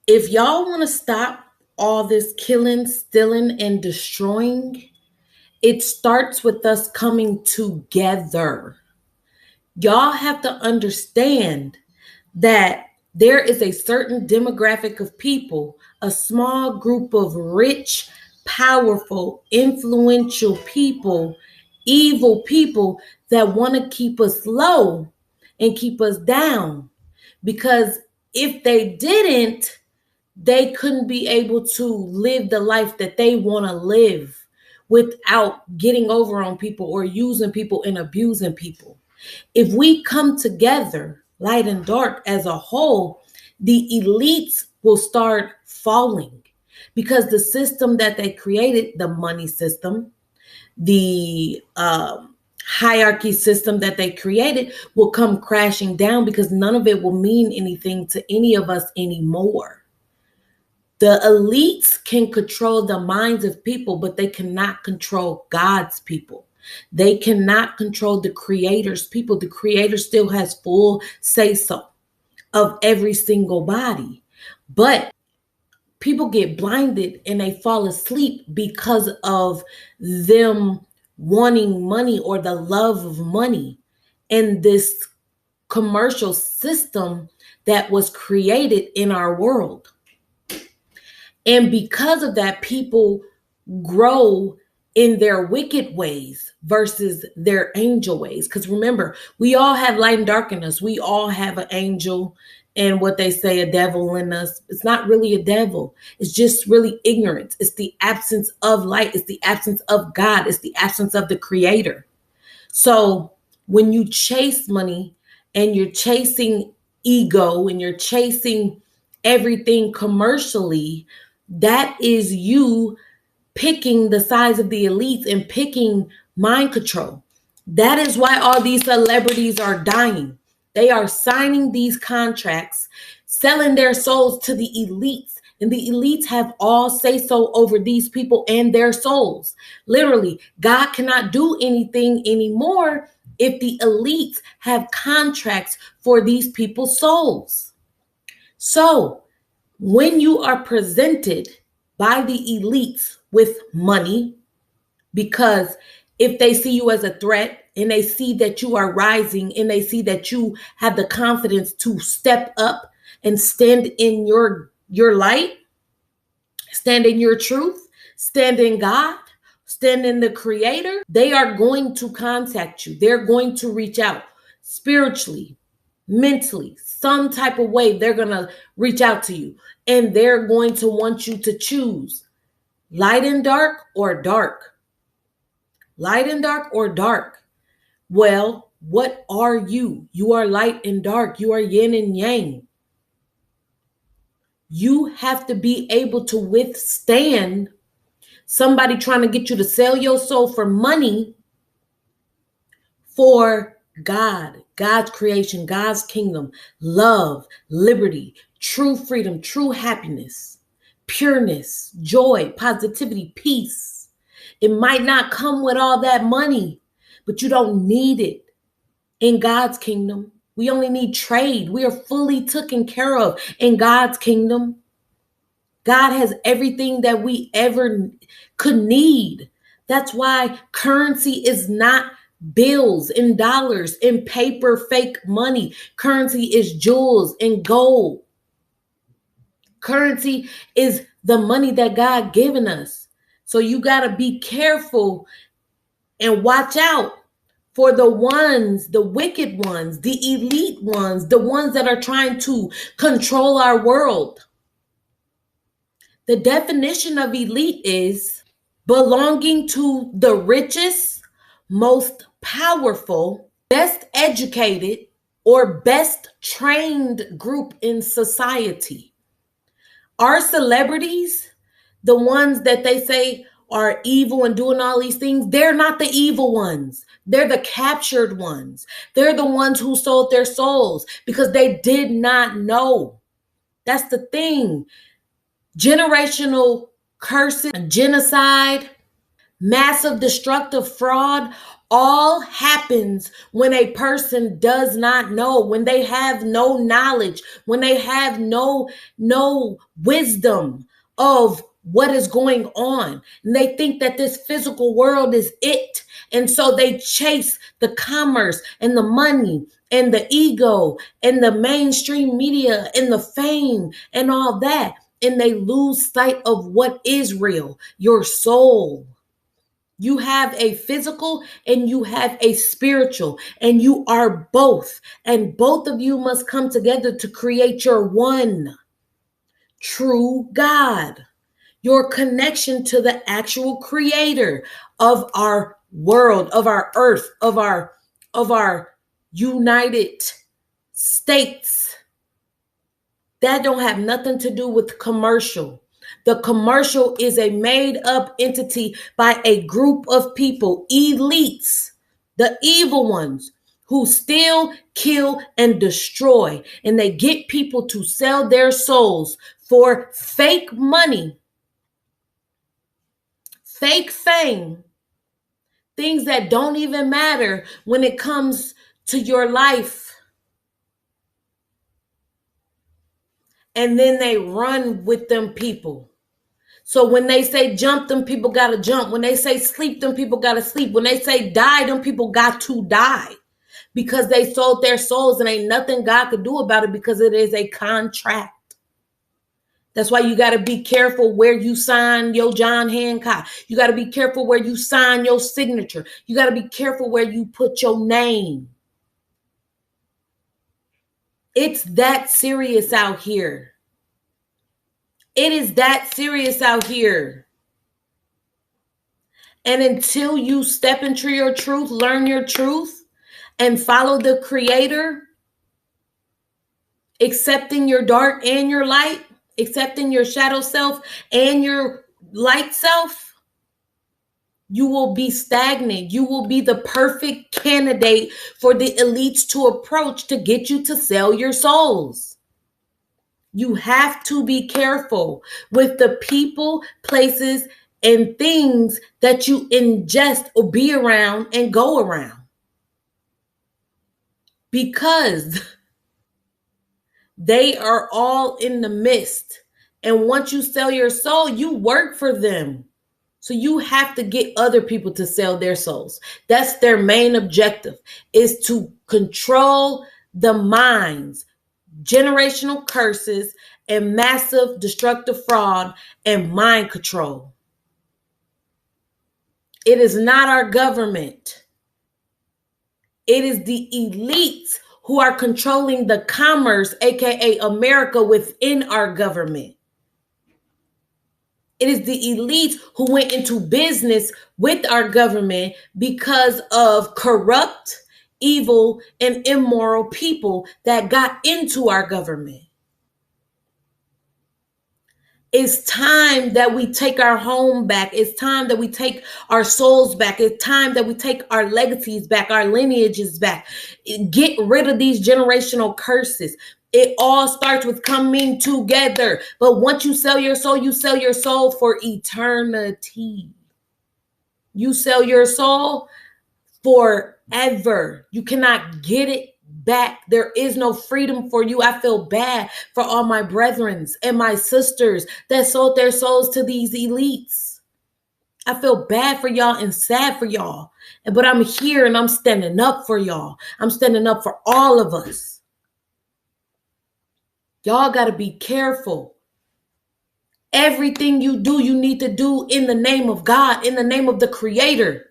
If y'all want to stop all this killing, stealing, and destroying, it starts with us coming together. Y'all have to understand that there is a certain demographic of people, a small group of rich, powerful, influential people, evil people that want to keep us low and keep us down. Because if they didn't, they couldn't be able to live the life that they want to live without getting over on people or using people and abusing people. If we come together, light and dark as a whole, the elites will start falling because the system that they created, the money system, the hierarchy system that they created, will come crashing down because none of it will mean anything to any of us anymore. The elites can control the minds of people, but they cannot control God's people. They cannot control the creator's people. The creator still has full say so of every single body. But people get blinded and they fall asleep because of them wanting money or the love of money and this commercial system that was created in our world. And because of that, people grow in their wicked ways versus their angel ways. Because remember, we all have light and dark in us. We all have an angel and what they say, a devil in us. It's not really a devil. It's just really ignorance. It's the absence of light. It's the absence of God. It's the absence of the creator. So when you chase money and you're chasing ego and you're chasing everything commercially, that is you picking the size of the elites and picking mind control. That is why all these celebrities are dying. They are signing these contracts, selling their souls to the elites. And the elites have all say so over these people and their souls. Literally, God cannot do anything anymore if the elites have contracts for these people's souls. So, when you are presented by the elites with money, because if they see you as a threat and they see that you are rising and they see that you have the confidence to step up and stand in your light, stand in your truth, stand in God, stand in the creator, they are going to contact you. They're going to reach out spiritually, mentally, some type of way. They're going to reach out to you and they're going to want you to choose light and dark or dark. Light and dark or dark. Well, what are you? You are light and dark. You are yin and yang. You have to be able to withstand somebody trying to get you to sell your soul for money for God, God's creation, God's kingdom, love, liberty, true freedom, true happiness, pureness, joy, positivity, peace. It might not come with all that money, but you don't need it in God's kingdom. We only need trade. We are fully taken care of in God's kingdom. God has everything that we ever could need. That's why currency is not bills and dollars and paper fake money. Currency is jewels and gold. Currency is the money that God given us. So you got to be careful and watch out for the ones, the wicked ones, the elite ones, the ones that are trying to control our world. The definition of elite is belonging to the richest, most powerful, best educated, or best trained group in society. Our celebrities, the ones that they say are evil and doing all these things, they're not the evil ones. They're the captured ones. They're the ones who sold their souls because they did not know. That's the thing. Generational curses, genocide, massive destructive fraud, All happens when a person does not know, when they have no knowledge, when they have no wisdom of what is going on. And they think that this physical world is it. And so they chase the commerce and the money and the ego and the mainstream media and the fame and all that. And they lose sight of what is real, your soul. You have a physical and you have a spiritual, and you are both. And both of you must come together to create your one true God, your connection to the actual creator of our world, of our earth, of our United States. That don't have nothing to do with commercial. The commercial is a made up entity by a group of people, elites, the evil ones who steal, kill, and destroy. And they get people to sell their souls for fake money, fake fame, things that don't even matter when it comes to your life. And then they run with them people. So when they say jump, them people gotta jump. When they say sleep, them people gotta sleep. When they say die, them people got to die. Because they sold their souls, and ain't nothing God could do about it, because it is a contract. That's why you gotta be careful where you sign your John Hancock. You gotta be careful where you sign your signature. You gotta be careful where you put your name. It's that serious out here. It is that serious out here. And until you step into your truth, learn your truth, and follow the creator, accepting your dark and your light, accepting your shadow self and your light self, you will be stagnant. You will be the perfect candidate for the elites to approach to get you to sell your souls. You have to be careful with the people, places, and things that you ingest or be around and go around. Because they are all in the midst. And once you sell your soul, you work for them. So you have to get other people to sell their souls. That's their main objective, is to control the minds, generational curses, and massive destructive fraud and mind control. It is not our government. It is the elites who are controlling the commerce, aka America, within our government. It is the elites who went into business with our government because of corrupt, evil, and immoral people that got into our government. It's time that we take our home back. It's time that we take our souls back. It's time that we take our legacies back, our lineages back. Get rid of these generational curses. It all starts with coming together. But once you sell your soul for eternity. You sell your soul forever. You cannot get it back. There is no freedom for you. I feel bad for all my brethren and my sisters that sold their souls to these elites. I feel bad for y'all and sad for y'all. But I'm here and I'm standing up for y'all. I'm standing up for all of us. Y'all got to be careful. Everything you do, you need to do in the name of God, in the name of the Creator.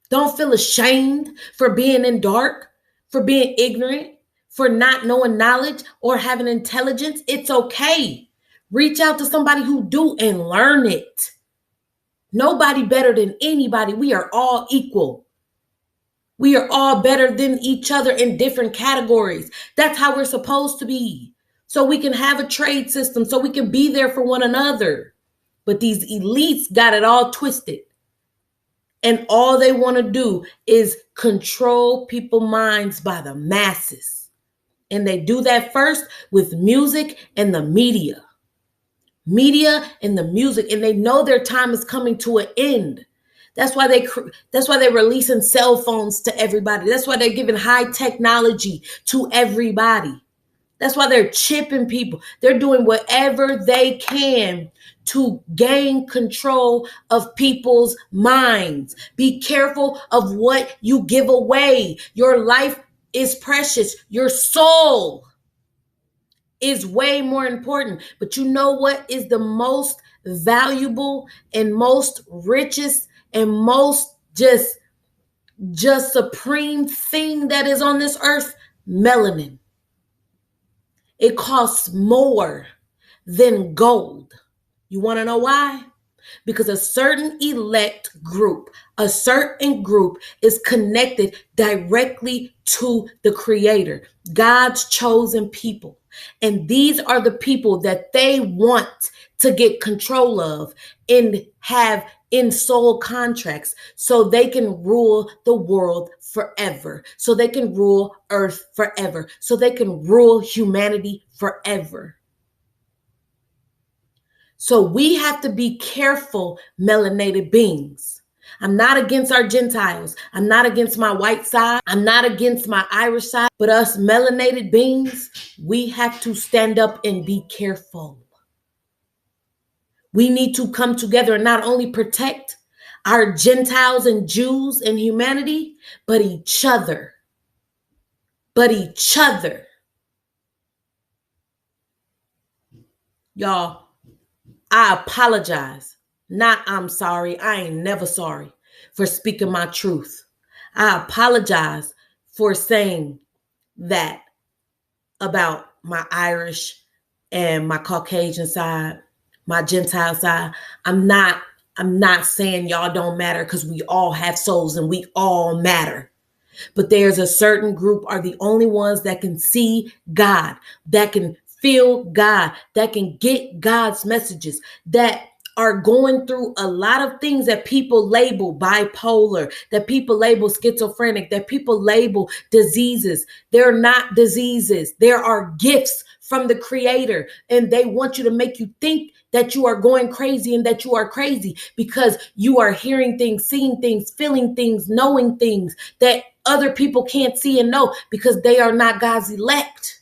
Don't feel ashamed for being in dark, for being ignorant, for not knowing knowledge or having intelligence. It's okay. Reach out to somebody who do and learn it. Nobody better than anybody. We are all equal. We are all better than each other in different categories. That's how we're supposed to be. So we can have a trade system, so we can be there for one another. But these elites got it all twisted. And all they want to do is control people's minds by the masses. And they do that first with music and the media. Media and the music. And they know their time is coming to an end. That's why they're releasing cell phones to everybody. That's why they're giving high technology to everybody. That's why they're chipping people. They're doing whatever they can to gain control of people's minds. Be careful of what you give away. Your life is precious. Your soul is way more important. But you know what is the most valuable and most richest and most just supreme thing that is on this earth? Melanin. It costs more than gold. You want to know why? Because a certain group is connected directly to the Creator, God's chosen people. And these are the people that they want to get control of and have in soul contracts so they can rule the world forever, so they can rule earth forever, so they can rule humanity forever. So we have to be careful, melanated beings. I'm not against our Gentiles. I'm not against my white side. I'm not against my Irish side. But us melanated beings, we have to stand up and be careful. We need to come together and not only protect our Gentiles and Jews and humanity, but each other. Y'all, I apologize. Not I'm sorry. I ain't never sorry for speaking my truth. I apologize for saying that about my Irish and my Caucasian side, my Gentile side. I'm not saying y'all don't matter, because we all have souls and we all matter. But there's a certain group are the only ones that can see God, that can feel God, that can get God's messages, that are going through a lot of things that people label bipolar, that people label schizophrenic, that people label diseases. They're not diseases. There are gifts from the Creator, and they want you to make you think that you are going crazy and that you are crazy because you are hearing things, seeing things, feeling things, knowing things that other people can't see and know because they are not God's elect.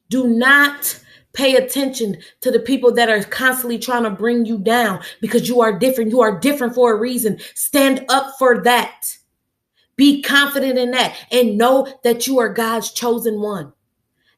Do not pay attention to the people that are constantly trying to bring you down because you are different. You are different for a reason. Stand up for that. Be confident in that and know that you are God's chosen one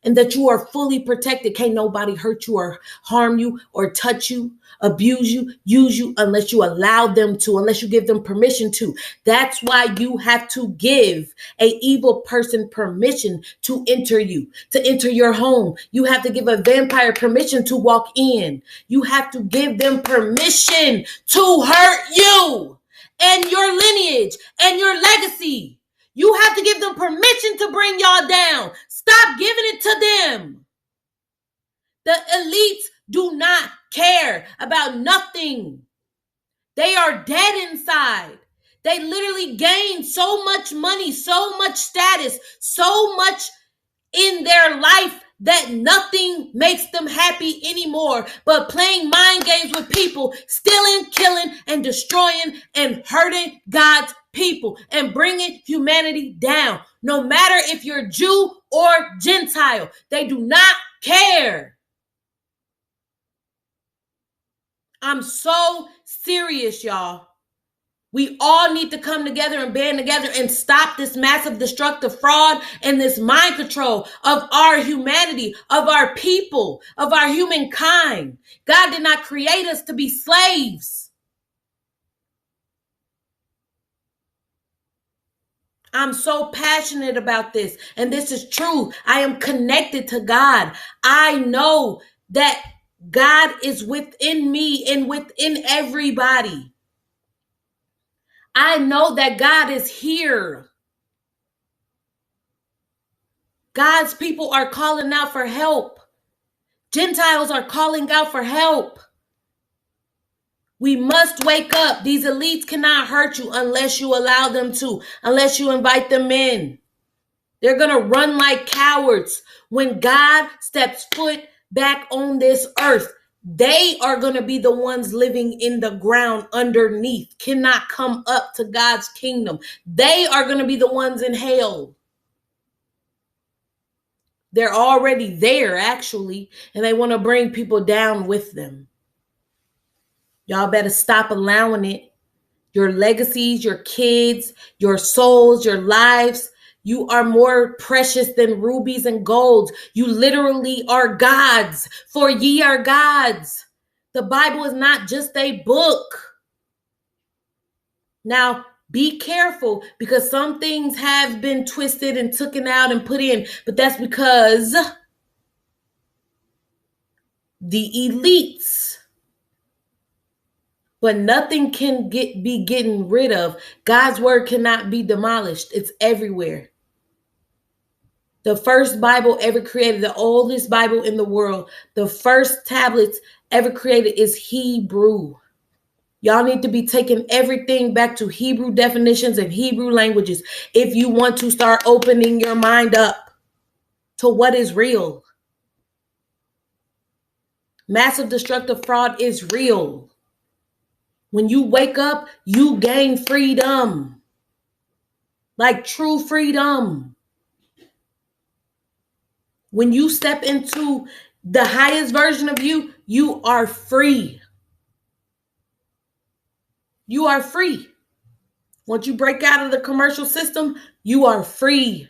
and that you are fully protected. Can't nobody hurt you or harm you or touch you, abuse you, use you unless you allow them to, unless you give them permission to. That's why you have to give a evil person permission to enter you, to enter your home. You have to give a vampire permission to walk in. You have to give them permission to hurt you and your lineage and your legacy. You have to give them permission to bring y'all down. Stop giving it to them. The elites do not care about nothing. They are dead inside. They literally gain so much money, so much status, so much in their life that nothing makes them happy anymore but playing mind games with people, stealing, killing, and destroying and hurting God's people and bringing humanity down. No matter if you're Jew or Gentile, they do not care. I'm so serious, y'all. We all need to come together and band together and stop this massive destructive fraud and this mind control of our humanity, of our people, of our humankind. God did not create us to be slaves. I'm so passionate about this, and this is true. I am connected to God. I know that God is within me and within everybody. I know that God is here. God's people are calling out for help. Gentiles are calling out for help. We must wake up. These elites cannot hurt you unless you allow them to, unless you invite them in. They're going to run like cowards when God steps foot back on this earth. They are going to be the ones living in the ground underneath, cannot come up to God's kingdom. They are going to be the ones in hell. They're already there, actually, and they want to bring people down with them. Y'all better stop allowing it. Your legacies, your kids, your souls, your lives, you are more precious than rubies and golds. You literally are gods, for ye are gods. The Bible is not just a book. Now, be careful, because some things have been twisted and taken out and put in, but that's because the elites. But nothing can be getting rid of. God's word cannot be demolished. It's everywhere. The first Bible ever created, the oldest Bible in the world, the first tablets ever created is Hebrew. Y'all need to be taking everything back to Hebrew definitions and Hebrew languages if you want to start opening your mind up to what is real. Massive destructive fraud is real. When you wake up, you gain freedom. Like true freedom. When you step into the highest version of you, you are free. You are free. Once you break out of the commercial system, you are free.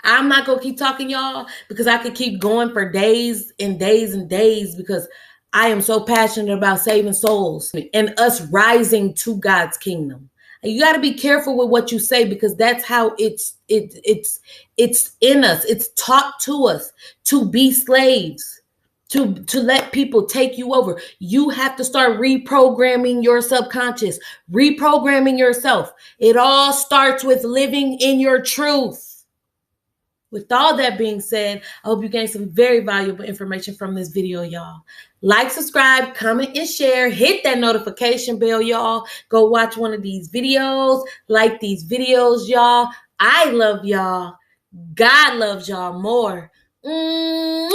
I'm not going to keep talking, y'all, because I could keep going for days and days and days, because I am so passionate about saving souls and us rising to God's kingdom. And you got to be careful with what you say, because that's how it's in us. It's taught to us to be slaves, to let people take you over. You have to start reprogramming your subconscious, reprogramming yourself. It all starts with living in your truth. With all that being said, I hope you gained some very valuable information from this video, y'all. Like, subscribe, comment, and share. Hit that notification bell, y'all. Go watch one of these videos. Like these videos, y'all. I love y'all. God loves y'all more. Mwah!